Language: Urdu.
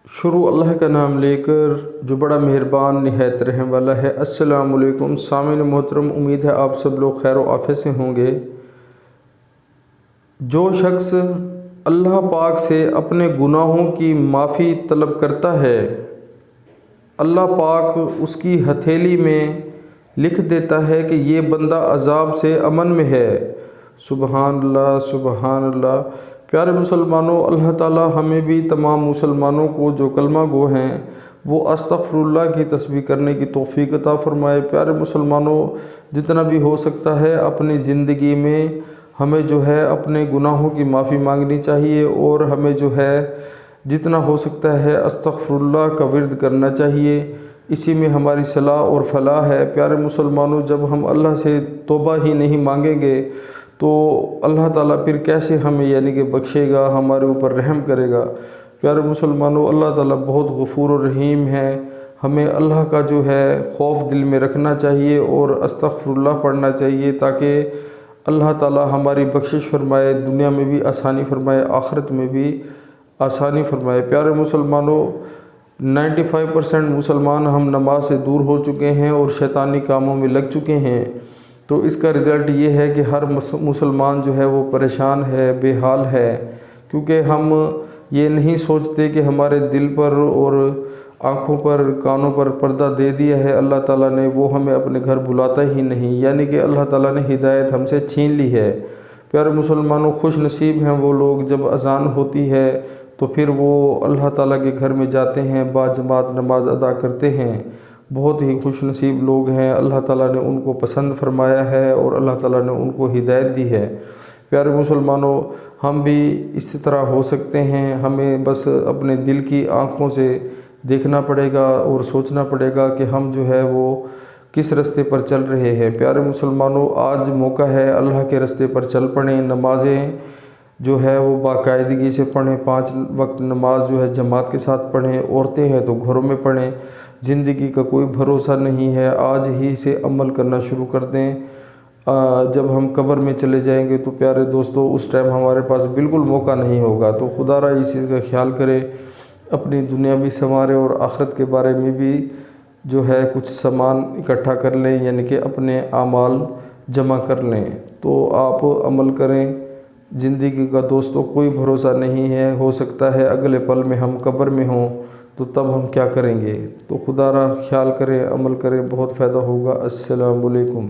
شروع اللہ کا نام لے کر جو بڑا مہربان نہایت رحم والا ہے۔ السلام علیکم سامعین محترم، امید ہے آپ سب لوگ خیر و عافیت سے ہوں گے۔ جو شخص اللہ پاک سے اپنے گناہوں کی معافی طلب کرتا ہے، اللہ پاک اس کی ہتھیلی میں لکھ دیتا ہے کہ یہ بندہ عذاب سے امن میں ہے۔ سبحان اللہ، سبحان اللہ۔ پیارے مسلمانوں، اللہ تعالی ہمیں بھی تمام مسلمانوں کو جو کلمہ گو ہیں وہ استغفر اللہ کی تسبیح کرنے کی توفیق عطا فرمائے۔ پیارے مسلمانوں، جتنا بھی ہو سکتا ہے اپنی زندگی میں ہمیں جو ہے اپنے گناہوں کی معافی مانگنی چاہیے، اور ہمیں جو ہے جتنا ہو سکتا ہے استغفر اللہ کا ورد کرنا چاہیے۔ اسی میں ہماری صلاح اور فلاح ہے۔ پیارے مسلمانوں، جب ہم اللہ سے توبہ ہی نہیں مانگیں گے تو اللہ تعالیٰ پھر کیسے ہمیں کہ بخشے گا، ہمارے اوپر رحم کرے گا۔ پیارے مسلمانوں، اللہ تعالیٰ بہت غفور و رحیم ہے۔ ہمیں اللہ کا جو ہے خوف دل میں رکھنا چاہیے اور استغفر اللہ پڑھنا چاہیے، تاکہ اللہ تعالیٰ ہماری بخشش فرمائے، دنیا میں بھی آسانی فرمائے، آخرت میں بھی آسانی فرمائے۔ پیارے مسلمانوں، 95% مسلمان ہم نماز سے دور ہو چکے ہیں اور شیطانی کاموں میں لگ چکے ہیں، تو اس کا رزلٹ یہ ہے کہ ہر مسلمان جو ہے وہ پریشان ہے، بے حال ہے، کیونکہ ہم یہ نہیں سوچتے کہ ہمارے دل پر اور آنکھوں پر، کانوں پر پردہ دے دیا ہے اللہ تعالیٰ نے، وہ ہمیں اپنے گھر بلاتا ہی نہیں، کہ اللہ تعالیٰ نے ہدایت ہم سے چھین لی ہے۔ پیارے مسلمانوں، خوش نصیب ہیں وہ لوگ جب اذان ہوتی ہے تو پھر وہ اللہ تعالیٰ کے گھر میں جاتے ہیں، با جماعت نماز ادا کرتے ہیں۔ بہت ہی خوش نصیب لوگ ہیں، اللہ تعالیٰ نے ان کو پسند فرمایا ہے اور اللہ تعالیٰ نے ان کو ہدایت دی ہے۔ پیارے مسلمانوں، ہم بھی اس طرح ہو سکتے ہیں، ہمیں بس اپنے دل کی آنکھوں سے دیکھنا پڑے گا اور سوچنا پڑے گا کہ ہم جو ہے وہ کس رستے پر چل رہے ہیں۔ پیارے مسلمانوں، آج موقع ہے اللہ کے رستے پر چل پڑیں، نمازیں جو ہے وہ باقاعدگی سے پڑھیں، 5 وقت نماز جو ہے جماعت کے ساتھ پڑھیں، عورتیں ہیں تو گھروں میں پڑھیں۔ زندگی کا کوئی بھروسہ نہیں ہے، آج ہی سے عمل کرنا شروع کر دیں۔ جب ہم قبر میں چلے جائیں گے تو پیارے دوستو اس ٹائم ہمارے پاس بالکل موقع نہیں ہوگا، تو خدا را اس چیز کا خیال کرے، اپنی دنیا بھی سنوارے اور آخرت کے بارے میں بھی جو ہے کچھ سامان اکٹھا کر لیں، کہ اپنے اعمال جمع کر لیں، تو آپ عمل کریں۔ زندگی کا دوستو کوئی بھروسہ نہیں ہے، ہو سکتا ہے اگلے پل میں ہم قبر میں ہوں تو تب ہم کیا کریں گے؟ تو خدا را خیال کریں، عمل کریں، بہت فائدہ ہوگا۔ السلام علیکم۔